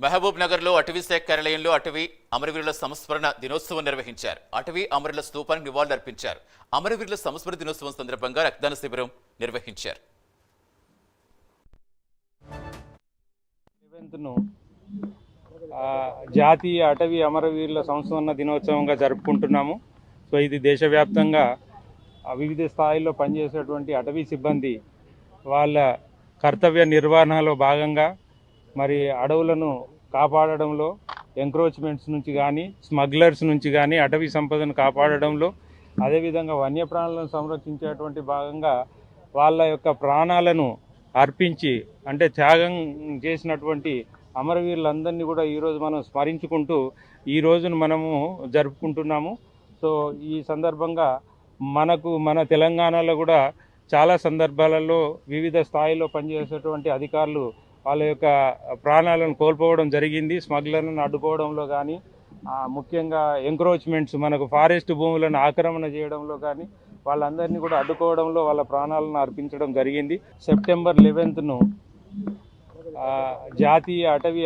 మహబూబ్ నగర్ లో అటవీ శాఖ కార్యాలయంలో అటవీ అమరవీరుల సంస్మరణ దినోత్సవం నిర్వహించారు. అటవీ అమరుల స్తూపానికి నివాళులర్పించారు. అమరవీరుల సంస్మరణ దినోత్సవం సందర్భంగా రక్తదాన శిబిరం నిర్వహించారు. జాతీయ అటవీ అమరవీరుల సంస్మరణ దినోత్సవంగా జరుపుకుంటున్నాము. సో ఇది దేశవ్యాప్తంగా వివిధ స్థాయిల్లో పనిచేసేటువంటి అటవీ సిబ్బంది వాళ్ళ కర్తవ్య నిర్వహణలో భాగంగా మరి అడవులను కాపాడడంలో ఎంక్రోచ్మెంట్స్ నుంచి కానీ స్మగ్లర్స్ నుంచి కానీ అటవీ సంపదను కాపాడడంలో అదేవిధంగా వన్యప్రాణులను సంరక్షించేటువంటి భాగంగా వాళ్ళ యొక్క ప్రాణాలను అర్పించి అంటే త్యాగం చేసినటువంటి అమరవీరులందరినీ కూడా ఈరోజు మనం స్మరించుకుంటూ ఈ రోజును మనము జరుపుకుంటున్నాము. సో ఈ సందర్భంగా మన తెలంగాణలో కూడా చాలా సందర్భాలలో వివిధ స్థాయిలో పనిచేసేటువంటి అధికారులు వాళ్ళ యొక్క ప్రాణాలను కోల్పోవడం జరిగింది. స్మగ్లర్లను అడ్డుకోవడంలో కానీ ముఖ్యంగా ఎంక్రోచ్మెంట్స్ మనకు ఫారెస్ట్ భూములను ఆక్రమణ చేయడంలో కానీ వాళ్ళందరినీ కూడా అడ్డుకోవడంలో వాళ్ళ ప్రాణాలను అర్పించడం జరిగింది. సెప్టెంబర్ 11ను జాతీయ అటవీ